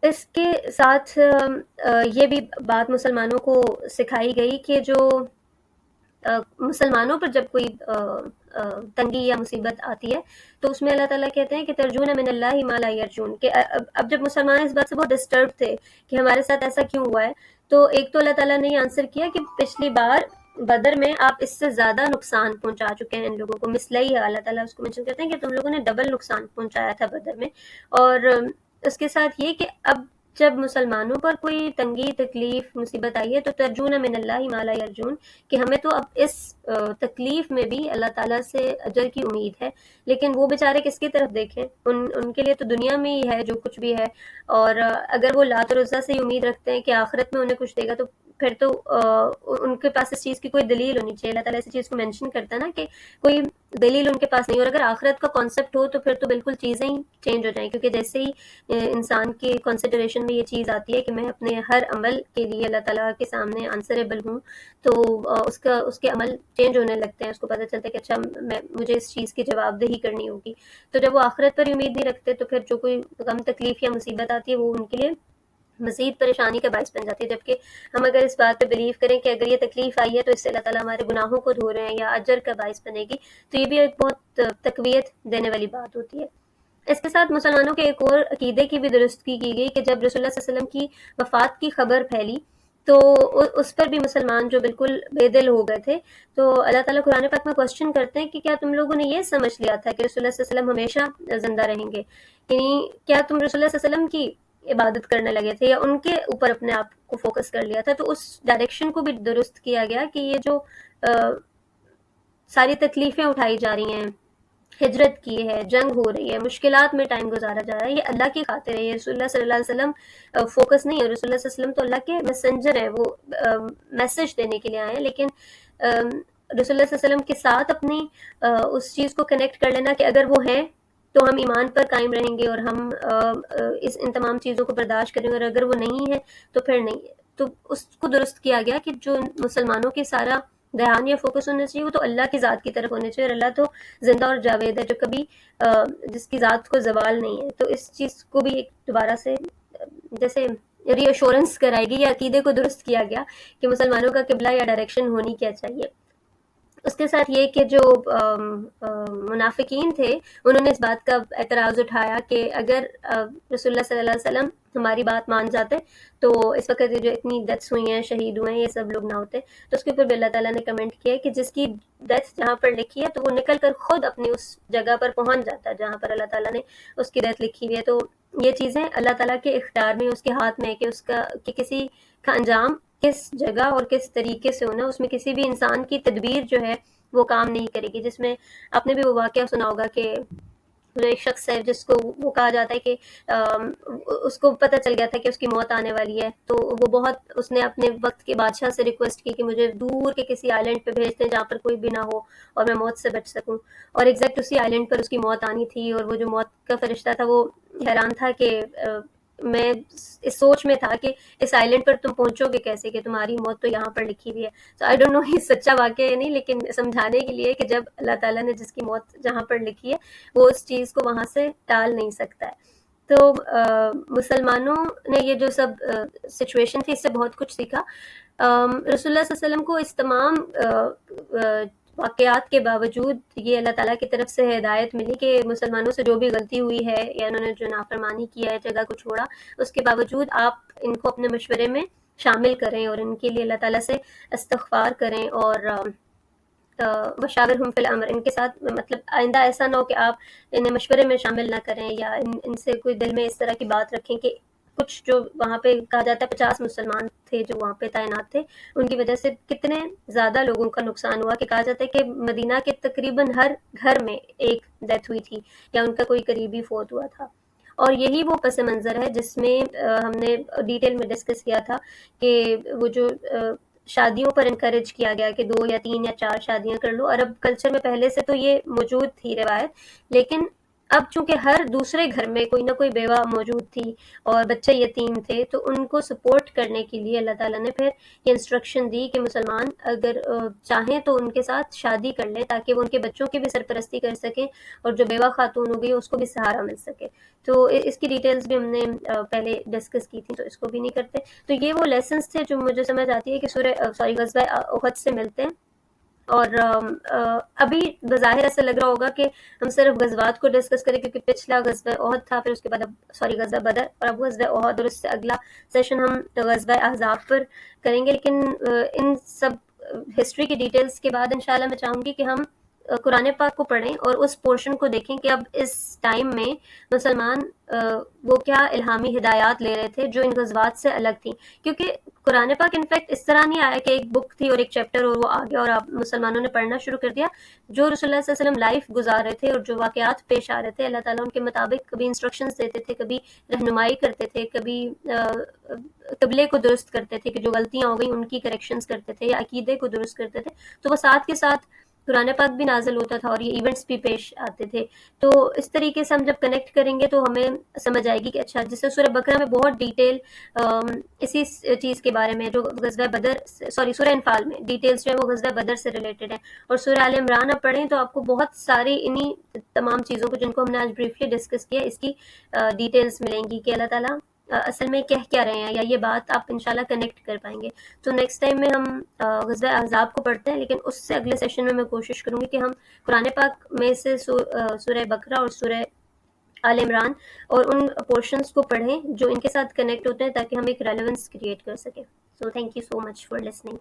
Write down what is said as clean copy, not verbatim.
اس کے ساتھ یہ بھی بات مسلمانوں کو سکھائی گئی کہ جو مسلمانوں پر جب کوئی تنگی یا مصیبت آتی ہے تو اس میں اللہ تعالیٰ کہتے ہیں کہ ترجون من اللہ ما لا یرجون، کہ اب جب مسلمان اس بات سے بہت ڈسٹرب تھے کہ ہمارے ساتھ ایسا کیوں ہوا ہے، تو ایک تو اللہ تعالیٰ نے یہ آنسر کیا کہ پچھلی بار بدر میں آپ اس سے زیادہ نقصان پہنچا چکے ہیں ان لوگوں کو، مثلی ہے اللہ تعالیٰ اس کو مینشن کرتے ہیں کہ تم لوگوں نے ڈبل نقصان پہنچایا تھا بدر میں۔ اور اس کے ساتھ یہ کہ اب جب مسلمانوں پر کوئی تنگی تکلیف مصیبت آئی ہے تو ترجون من اللہ ما لا یرجون، کہ ہمیں تو اب اس تکلیف میں بھی اللہ تعالیٰ سے اجر کی امید ہے، لیکن وہ بیچارے کس کی طرف دیکھیں، ان کے لیے تو دنیا میں ہی ہے جو کچھ بھی ہے، اور اگر وہ لات اور عزیٰ سے ہی امید رکھتے ہیں کہ آخرت میں انہیں کچھ دے گا تو پھر تو ان کے پاس اس چیز کی کوئی دلیل ہونی چاہیے۔ اللہ تعالیٰ اسی چیز کو مینشن کرتا ہے نا کہ کوئی دلیل ان کے پاس نہیں، اور اگر آخرت کا کانسیپٹ ہو تو پھر تو بالکل چیزیں ہی چینج ہو جائیں، کیونکہ جیسے ہی انسان کی کنسیڈریشن میں یہ چیز آتی ہے کہ میں اپنے ہر عمل کے لیے اللہ تعالیٰ کے سامنے آنسریبل ہوں، تو اس کے عمل چینج ہونے لگتے ہیں، اس کو پتہ چلتا ہے کہ اچھا مجھے اس چیز کی جواب دہی کرنی ہوگی۔ تو جب وہ آخرت پر امید نہیں رکھتے تو پھر جو کوئی غم تکلیف یا مصیبت آتی ہے وہ ان کے لیے مزید پریشانی کا باعث بن جاتی ہے، جبکہ ہم اگر اس بات پہ بلیو کریں کہ اگر یہ تکلیف آئی ہے تو اس سے اللہ تعالیٰ ہمارے گناہوں کو دھو رہے ہیں یا اجر کا باعث بنے گی، تو یہ بھی ایک بہت تقویت دینے والی بات ہوتی ہے۔ اس کے ساتھ مسلمانوں کے ایک اور عقیدے کی بھی درستگی کی گئی کہ جب رسول اللہ صلی اللہ علیہ وسلم کی وفات کی خبر پھیلی تو اس پر بھی مسلمان جو بالکل بے دل ہو گئے تھے، تو اللہ تعالیٰ قرآن پاک میں کوشچن کرتے ہیں کہ کیا تم لوگوں نے یہ سمجھ لیا تھا کہ رسول اللہ صلی اللہ علیہ وسلم ہمیشہ زندہ رہیں گے، یعنی کیا تم رسول اللہ صلی اللہ علیہ وسلم کی عبادت کرنے لگے تھے یا ان کے اوپر اپنے آپ کو فوکس کر لیا تھا؟ تو اس ڈائریکشن کو بھی درست کیا گیا کہ یہ جو ساری تکلیفیں اٹھائی جا رہی ہیں، ہجرت کی ہے، جنگ ہو رہی ہے، مشکلات میں ٹائم گزارا جا رہا ہے، یہ اللہ کی خاطر ہے، یہ رسول اللہ صلی اللہ علیہ وسلم فوکس نہیں ہے۔ رسول اللہ صلی اللہ علیہ وسلم تو اللہ کے میسنجر ہیں، وہ میسج دینے کے لیے آئے ہیں، لیکن رسول اللہ صلی اللہ علیہ وسلم کے ساتھ اپنی اس چیز کو کنیکٹ کر لینا کہ اگر وہ ہیں تو ہم ایمان پر قائم رہیں گے اور ہم ان تمام چیزوں کو برداشت کریں گے، اور اگر وہ نہیں ہے تو پھر نہیں ہے۔ تو اس کو درست کیا گیا کہ جو مسلمانوں کے سارا دھیان یا فوکس ہونا چاہیے وہ تو اللہ کی ذات کی طرف ہونا چاہیے، اور اللہ تو زندہ اور جاوید ہے جو کبھی جس کی ذات کو زوال نہیں ہے۔ تو اس چیز کو بھی ایک دوبارہ سے جیسے ری ایشورنس کرائے گی یا عقیدے کو درست کیا گیا کہ مسلمانوں کا قبلہ یا ڈائریکشن ہونی کیا چاہیے۔ اس کے ساتھ یہ کہ جو منافقین تھے انہوں نے اس بات کا اعتراض اٹھایا کہ اگر رسول اللہ صلی اللہ علیہ وسلم ہماری بات مان جاتے تو اس وقت یہ جو اتنی ڈیتھس ہوئی ہیں، شہید ہوئے ہیں، یہ سب لوگ نہ ہوتے۔ تو اس کے اوپر بھی اللہ تعالیٰ نے کمنٹ کیا ہے کہ جس کی ڈیتھ جہاں پر لکھی ہے تو وہ نکل کر خود اپنی اس جگہ پر پہنچ جاتا ہے جہاں پر اللہ تعالیٰ نے اس کی ڈیتھ لکھی ہوئی ہے۔ تو یہ چیزیں اللہ تعالیٰ کے اختیار میں، اس کے ہاتھ میں ہے کہ اس کا کہ کسی کا انجام کس جگہ اور کس طریقے سے ہونا، اس میں کسی بھی انسان کی تدبیر جو ہے وہ کام نہیں کرے گی۔ جس میں آپ نے بھی وہ واقعہ سنا ہوگا کہ جو ایک شخص ہے جس کو وہ کہا جاتا ہے کہ اس کو پتہ چل گیا تھا کہ اس کی موت آنے والی ہے، تو وہ بہت اس نے اپنے وقت کے بادشاہ سے ریکویسٹ کی کہ مجھے دور کے کسی آئی لینڈ پہ بھیج دیں جہاں پر کوئی بھی نہ ہو اور میں موت سے بچ سکوں، اور ایگزیکٹ اسی آئی لینڈ پر اس کی موت آنی تھی، اور وہ جو موت کا فرشتہ تھا وہ حیران تھا کہ میں اس سوچ میں تھا کہ اس آئی لینڈ پر تم پہنچو گے کیسے کہ تمہاری موت تو یہاں پر لکھی ہوئی ہے۔ تو آئی ڈونٹ نو یہ سچا واقعہ ہے نہیں، لیکن سمجھانے کے لیے کہ جب اللہ تعالیٰ نے جس کی موت جہاں پر لکھی ہے وہ اس چیز کو وہاں سے ٹال نہیں سکتا ہے۔ تو مسلمانوں نے یہ جو سب سچویشن تھی اس سے بہت کچھ سیکھا۔ رسول اللہ صلی اللہ علیہ وسلم کو اس تمام واقعات کے باوجود یہ اللہ تعالیٰ کی طرف سے ہدایت ملی کہ مسلمانوں سے جو بھی غلطی ہوئی ہے یا انہوں نے جو نافرمانی کیا ہے، جگہ کو چھوڑا، اس کے باوجود آپ ان کو اپنے مشورے میں شامل کریں اور ان کے لیے اللہ تعالیٰ سے استغفار کریں، اور مشاورہم فی الامر، ان کے ساتھ مطلب آئندہ ایسا نہ ہو کہ آپ انہیں مشورے میں شامل نہ کریں یا ان سے کوئی دل میں اس طرح کی بات رکھیں کہ کچھ جو وہاں پہ کہا جاتا ہے 50 مسلمان تھے جو وہاں پہ تعینات تھے، ان کی وجہ سے کتنے زیادہ لوگوں کا نقصان ہوا کہ کہا جاتا ہے کہ مدینہ کے تقریباً ہر گھر میں ایک ڈیتھ ہوئی تھی یا ان کا کوئی قریبی فوت ہوا تھا۔ اور یہی وہ پس منظر ہے جس میں ہم نے ڈیٹیل میں ڈسکس کیا تھا کہ وہ جو شادیوں پر انکریج کیا گیا کہ 2 یا 3 یا 4 شادیاں کر لو۔ عرب کلچر میں پہلے سے تو یہ موجود تھی روایت، لیکن اب چونکہ ہر دوسرے گھر میں کوئی نہ کوئی بیوہ موجود تھی اور بچے یتیم تھے، تو ان کو سپورٹ کرنے کے لیے اللہ تعالیٰ نے پھر یہ انسٹرکشن دی کہ مسلمان اگر چاہیں تو ان کے ساتھ شادی کر لیں تاکہ وہ ان کے بچوں کی بھی سرپرستی کر سکیں اور جو بیوہ خاتون ہو گئی اس کو بھی سہارا مل سکے. تو اس کی ڈیٹیلز بھی ہم نے پہلے ڈسکس کی تھی، تو اس کو بھی نہیں کرتے. تو یہ وہ لیسنس تھے جو مجھے سمجھ آتی ہے کہ غزوہ احد سے ملتے ہیں. اور ابھی بظاہر ایسا لگ رہا ہوگا کہ ہم صرف غزوات کو ڈسکس کریں، کیونکہ پچھلا غزوہ احد تھا، پھر اس کے بعد غزوہ بدر، اور اب غزوہ احد، اور اس سے اگلا سیشن ہم غزوہ احزاب پر کریں گے. لیکن ان سب ہسٹری کی ڈیٹیلز کے بعد انشاءاللہ میں چاہوں گی کہ ہم قرآن پاک کو پڑھیں اور اس پورشن کو دیکھیں کہ اب اس ٹائم میں مسلمان وہ کیا الہامی ہدایات لے رہے تھے جو ان غزوات سے الگ تھیں. کیونکہ قرآن پاک انفیکٹ اس طرح نہیں آیا کہ ایک بک تھی اور ایک چیپٹر اور وہ آ گیا اور اب مسلمانوں نے پڑھنا شروع کر دیا. جو رسول اللہ صلی اللہ علیہ وسلم لائف گزار رہے تھے اور جو واقعات پیش آ رہے تھے، اللہ تعالیٰ ان کے مطابق کبھی انسٹرکشنز دیتے تھے، کبھی رہنمائی کرتے تھے، کبھی قبلے کو درست کرتے تھے کہ جو غلطیاں ہو گئیں ان کی کریکشنز کرتے تھے، یا عقیدے کو درست کرتے تھے. تو وہ ساتھ کے ساتھ قرآن پاک بھی نازل ہوتا تھا اور یہ ایونٹس بھی پیش آتے تھے. تو اس طریقے سے ہم جب کنیکٹ کریں گے تو ہمیں سمجھ آئے گی کہ اچھا، جس سے سورہ بقرہ میں بہت ڈیٹیل اسی چیز کے بارے میں جو غزوہ بدر سورہ انفال میں ڈیٹیلز جو ہے وہ غزوہ بدر سے ریلیٹڈ ہے. اور سورہ آل عمران آپ پڑھیں تو آپ کو بہت ساری انہی تمام چیزوں کو جن کو ہم نے آج بریفلی ڈسکس کیا، اس کی ڈیٹیلز ملیں گی کہ اللہ تعالیٰ اصل میں کہہ کیا رہے ہیں، یا یہ بات آپ انشاءاللہ کنیکٹ کر پائیں گے. تو نیکسٹ ٹائم میں ہم غزوہ احزاب کو پڑھتے ہیں، لیکن اس سے اگلے سیشن میں کوشش کروں گی کہ ہم قرآن پاک میں سے سورہ بقرہ اور سورہ آل عمران اور ان پورشنز کو پڑھیں جو ان کے ساتھ کنیکٹ ہوتے ہیں، تاکہ ہم ایک ریلیونس کریٹ کر سکیں. So thank you so much for listening.